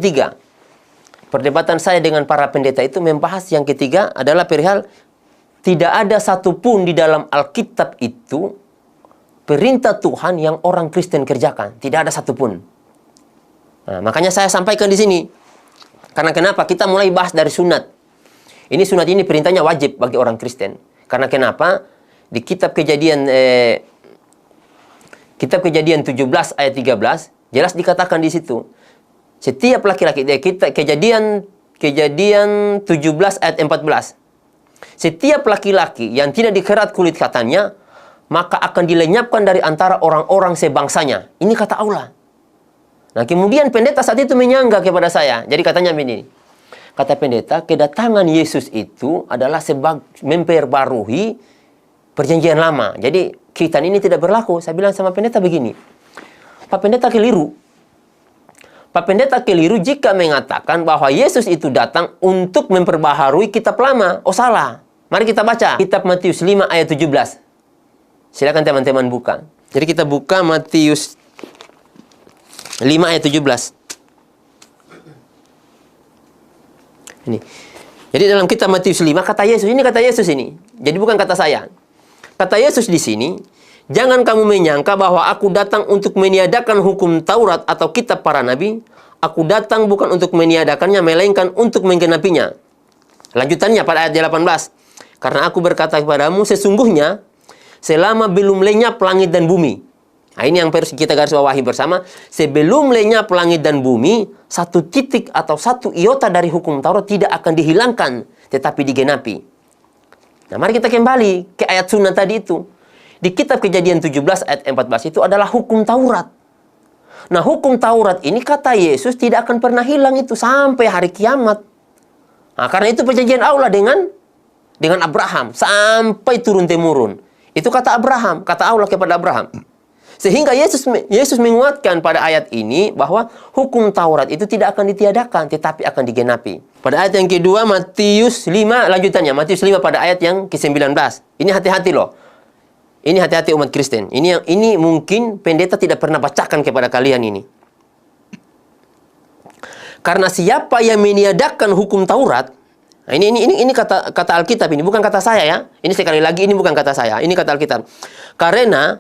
ketiga, perdebatan saya dengan para pendeta itu membahas yang ketiga adalah perihal tidak ada satupun di dalam Alkitab itu perintah Tuhan yang orang Kristen kerjakan. Tidak ada satupun. Nah, makanya saya sampaikan di sini. Karena kenapa? Kita mulai bahas dari sunat. Ini sunat ini perintahnya wajib bagi orang Kristen. Karena kenapa? Di kitab Kejadian 17 ayat 13 jelas dikatakan di situ. Setiap laki-laki, Kejadian 17 ayat 14. Setiap laki-laki yang tidak dikerat kulit katanya, maka akan dilenyapkan dari antara orang-orang sebangsanya. Ini kata Allah. Nah, kemudian pendeta saat itu menyangka kepada saya. Jadi katanya begini. Kata pendeta, kedatangan Yesus itu adalah memperbarui perjanjian lama. Jadi, khitan ini tidak berlaku. Saya bilang sama pendeta begini. Pak pendeta keliru. Pak pendeta keliru jika mengatakan bahwa Yesus itu datang untuk memperbaharui kitab lama. Oh, salah. Mari kita baca. Kitab Matius 5 ayat 17. Silakan teman-teman buka. Jadi kita buka Matius 5 ayat 17. Ini. Jadi dalam kitab Matius 5 kata Yesus, ini kata Yesus ini. Jadi bukan kata saya. Kata Yesus di sini, jangan kamu menyangka bahwa aku datang untuk meniadakan hukum Taurat atau kitab para nabi. Aku datang bukan untuk meniadakannya, melainkan untuk menggenapinya. Lanjutannya pada ayat 18. Karena aku berkata kepadamu, sesungguhnya selama belum lenyap langit dan bumi. Nah, ini yang harus kita garis bawahi bersama. Sebelum lenyap langit dan bumi, satu titik atau satu iota dari hukum Taurat tidak akan dihilangkan, tetapi digenapi. Nah, mari kita kembali ke ayat sunat tadi itu. Di kitab Kejadian 17 ayat 14 itu adalah hukum Taurat. Nah, hukum Taurat ini kata Yesus tidak akan pernah hilang itu sampai hari kiamat. Nah, karena itu perjanjian Allah dengan Abraham sampai turun-temurun. Itu kata Abraham, kata Allah kepada Abraham. Sehingga Yesus menguatkan pada ayat ini bahwa hukum Taurat itu tidak akan ditiadakan, tetapi akan digenapi. Pada ayat yang kedua, Matius 5, lanjutannya. Matius 5 pada ayat yang ke-19. Ini hati-hati loh. Ini hati-hati umat Kristen. Ini mungkin pendeta tidak pernah bacakan kepada kalian ini. Karena siapa yang meniadakan hukum Taurat, nah ini kata Alkitab ini, bukan kata saya ya. Ini sekali lagi, ini bukan kata saya. Ini kata Alkitab. Karena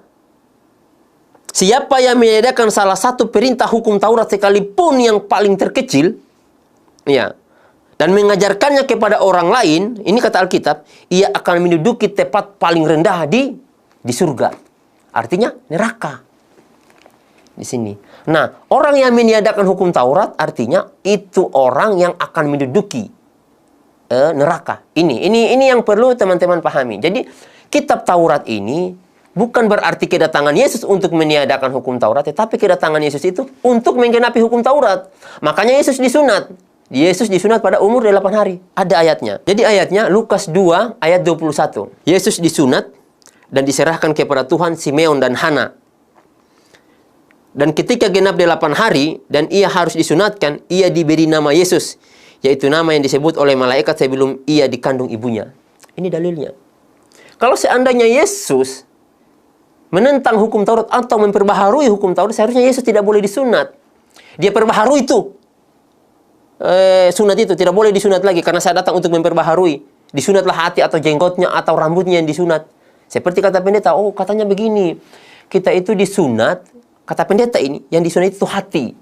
siapa yang meniadakan salah satu perintah hukum Taurat sekalipun yang paling terkecil, ya, dan mengajarkannya kepada orang lain, ini kata Alkitab, ia akan menduduki tempat paling rendah di surga. Artinya neraka. Di sini. Nah, orang yang meniadakan hukum Taurat artinya itu orang yang akan menduduki neraka. Ini yang perlu teman-teman pahami. Jadi, kitab Taurat ini bukan berarti kedatangan Yesus untuk meniadakan hukum Taurat, tetapi kedatangan Yesus itu untuk menggenapi hukum Taurat. Makanya Yesus disunat. Yesus disunat pada umur 8 hari. Ada ayatnya. Jadi ayatnya Lukas 2 ayat 21. Yesus disunat dan diserahkan kepada Tuhan Simeon dan Hana. Dan ketika genap 8 hari dan ia harus disunatkan, ia diberi nama Yesus, yaitu nama yang disebut oleh malaikat sebelum ia dikandung ibunya. Ini dalilnya. Kalau seandainya Yesus menentang hukum Taurat atau memperbaharui hukum Taurat, seharusnya Yesus tidak boleh disunat. Dia perbaharui itu. Sunat itu tidak boleh disunat lagi karena saya datang untuk memperbaharui. Disunatlah hati atau jenggotnya atau rambutnya yang disunat. Seperti kata pendeta, oh katanya begini, kita itu disunat, kata pendeta ini, yang disunat itu hati.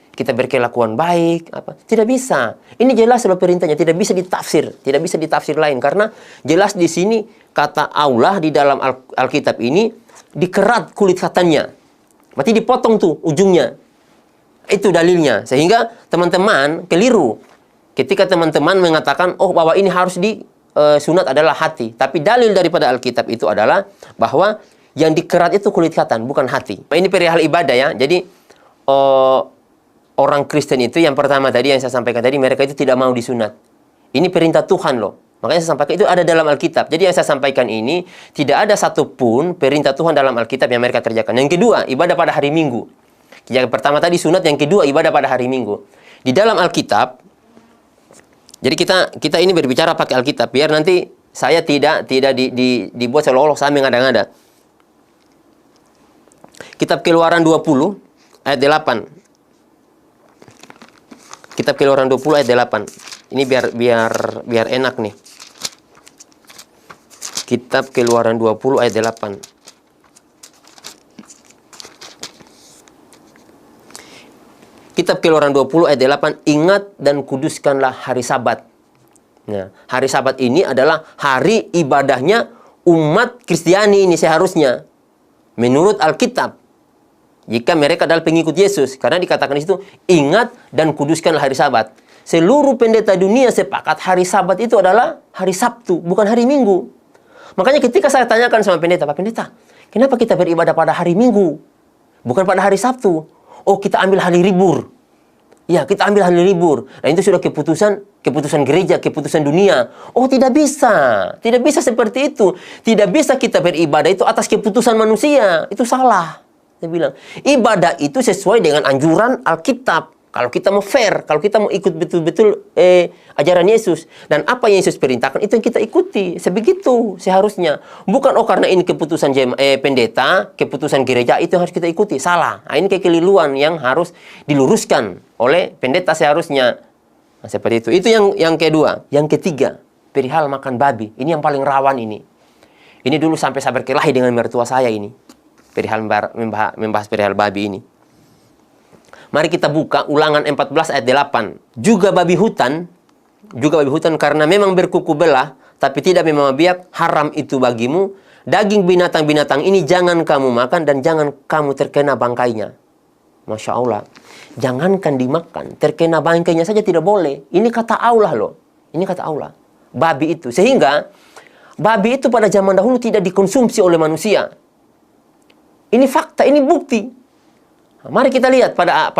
Kita berkelakuan baik, apa? Tidak bisa. Ini jelas loh perintahnya, tidak bisa ditafsir, tidak bisa ditafsir lain karena jelas di sini kata Allah di dalam Alkitab ini dikerat kulit katanya. Berarti dipotong tuh ujungnya. Itu dalilnya. Sehingga teman-teman keliru ketika teman-teman mengatakan, oh bahwa ini harus sunat adalah hati. Tapi dalil daripada Alkitab itu adalah bahwa yang dikerat itu kulit katan, bukan hati. Ini perihal ibadah ya. Jadi orang Kristen itu yang pertama tadi yang saya sampaikan tadi, mereka itu tidak mau disunat. Ini perintah Tuhan loh. Makanya saya sampaikan itu ada dalam Alkitab. Jadi yang saya sampaikan ini tidak ada satupun perintah Tuhan dalam Alkitab yang mereka kerjakan. Yang kedua, ibadah pada hari Minggu. Yang pertama tadi sunat, yang kedua ibadah pada hari Minggu. Di dalam Alkitab, jadi kita ini berbicara pakai Alkitab biar nanti saya tidak dibuat seolah-olah saya mengada-ngada. Kitab Keluaran 20 ayat 8. Kitab Keluaran 20 ayat 8. Ini biar enak nih. Kitab Keluaran 20 ayat 8. Kitab Keluaran 20 ayat 8, ingat dan kuduskanlah hari Sabat. Nah, hari Sabat ini adalah hari ibadahnya umat Kristiani ini seharusnya. Menurut Alkitab. Jika mereka adalah pengikut Yesus. Karena dikatakan di situ, ingat dan kuduskanlah hari Sabat. Seluruh pendeta dunia sepakat hari Sabat itu adalah hari Sabtu, bukan hari Minggu. Makanya ketika saya tanyakan sama pendeta, Pak Pendeta, kenapa kita beribadah pada hari Minggu? Bukan pada hari Sabtu. Oh, kita ambil hari libur. Ya, kita ambil hari libur. Nah, itu sudah keputusan gereja, keputusan dunia. Oh, tidak bisa. Tidak bisa seperti itu. Tidak bisa kita beribadah itu atas keputusan manusia. Itu salah. Saya bilang, ibadah itu sesuai dengan anjuran Alkitab. Kalau kita mau fair, kalau kita mau ikut betul-betul ajaran Yesus. Dan apa yang Yesus perintahkan, itu yang kita ikuti. Sebegitu seharusnya. Bukan, oh karena ini keputusan pendeta, keputusan gereja, itu yang harus kita ikuti. Salah. Nah, ini kekeliruan yang harus diluruskan oleh pendeta seharusnya. Nah, seperti itu. Itu yang kedua. Yang ketiga, perihal makan babi. Ini yang paling rawan ini. Ini dulu sampai saya berkelahi dengan mertua saya ini. Perihal membahas perihal babi ini. Mari kita buka Ulangan 14 ayat 8. Juga babi hutan karena memang berkuku belah, tapi tidak memang biak, haram itu bagimu. Daging binatang-binatang ini jangan kamu makan dan jangan kamu terkena bangkainya. Masya Allah. Jangankan dimakan, terkena bangkainya saja tidak boleh. Ini kata Allah loh. Ini kata Allah. Babi itu. Sehingga, babi itu pada zaman dahulu tidak dikonsumsi oleh manusia. Ini fakta, ini bukti. Mari kita lihat pada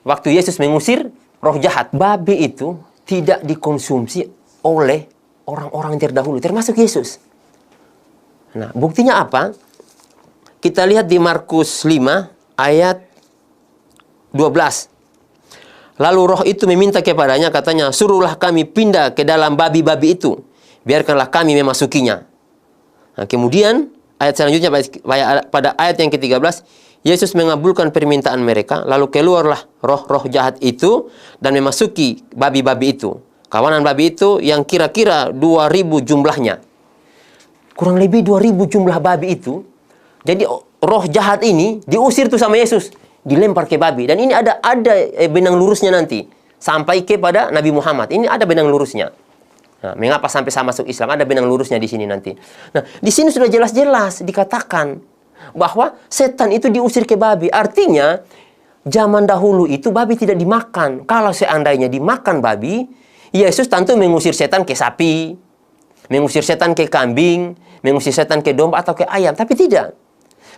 waktu Yesus mengusir roh jahat. Babi itu tidak dikonsumsi oleh orang-orang terdahulu, termasuk Yesus. Nah, buktinya apa? Kita lihat di Markus 5 ayat 12. Lalu roh itu meminta kepadanya, katanya, suruhlah kami pindah ke dalam babi-babi itu. Biarkanlah kami memasukinya. Nah, kemudian ayat selanjutnya pada ayat yang ke-13, Yesus mengabulkan permintaan mereka, lalu keluarlah roh-roh jahat itu dan memasuki babi-babi itu. Kawanan babi itu yang kira-kira 2.000 jumlahnya. Kurang lebih 2.000 jumlah babi itu. Jadi roh jahat ini diusir tuh sama Yesus, dilempar ke babi. Dan ini ada benang lurusnya nanti sampai kepada Nabi Muhammad. Ini ada benang lurusnya. Nah, mengapa sampai saya masuk Islam? Ada benang lurusnya di sini nanti. Nah, di sini sudah jelas-jelas dikatakan bahwa setan itu diusir ke babi. Artinya, zaman dahulu itu babi tidak dimakan. Kalau seandainya dimakan babi, Yesus tentu mengusir setan ke sapi, mengusir setan ke kambing, mengusir setan ke domba atau ke ayam. Tapi tidak.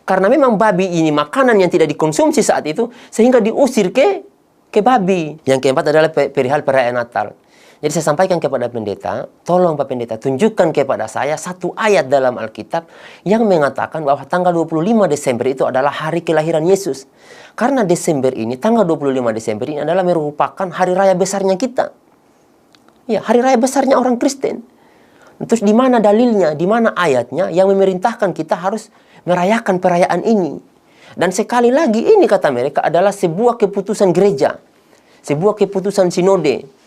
Karena memang babi ini makanan yang tidak dikonsumsi saat itu, sehingga diusir ke babi. Yang keempat adalah perihal perayaan Natal. Jadi saya sampaikan kepada pendeta, tolong Pak Pendeta, tunjukkan kepada saya satu ayat dalam Alkitab yang mengatakan bahwa tanggal 25 Desember itu adalah hari kelahiran Yesus. Karena Desember ini, tanggal 25 Desember ini adalah merupakan hari raya besarnya kita. Ya, hari raya besarnya orang Kristen. Terus di mana dalilnya, di mana ayatnya yang memerintahkan kita harus merayakan perayaan ini. Dan sekali lagi ini kata mereka adalah sebuah keputusan gereja. Sebuah keputusan sinode.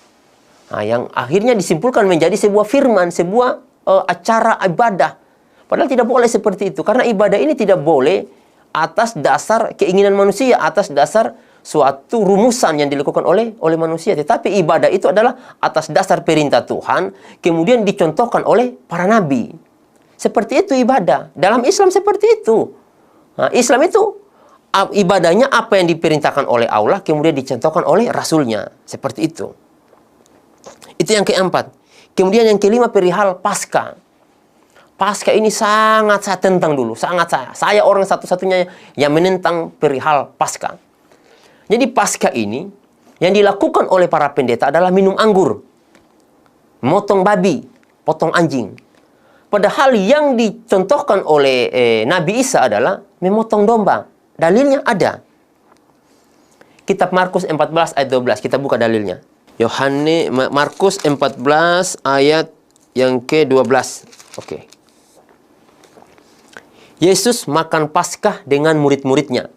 Nah, yang akhirnya disimpulkan menjadi sebuah firman, sebuah acara ibadah. Padahal tidak boleh seperti itu. Karena ibadah ini tidak boleh atas dasar keinginan manusia, atas dasar suatu rumusan yang dilakukan oleh manusia. Tetapi ibadah itu adalah atas dasar perintah Tuhan, kemudian dicontohkan oleh para nabi. Seperti itu ibadah. Dalam Islam seperti itu. Nah, Islam itu ibadahnya apa yang diperintahkan oleh Allah, kemudian dicontohkan oleh Rasulnya. Seperti itu. Itu yang keempat. Kemudian yang kelima perihal Paskah. Paskah ini sangat saya tentang dulu. Sangat saya. Saya orang satu-satunya yang menentang perihal Paskah. Jadi Paskah ini yang dilakukan oleh para pendeta adalah minum anggur. Motong babi. Potong anjing. Padahal yang dicontohkan oleh Nabi Isa adalah memotong domba. Dalilnya ada. Kitab Markus 14 ayat 12. Kita buka dalilnya. Markus 14 ayat yang ke-12. Oke. Yesus makan Paskah dengan murid-muridnya.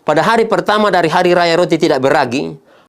Pada hari pertama dari hari raya roti tidak beragi,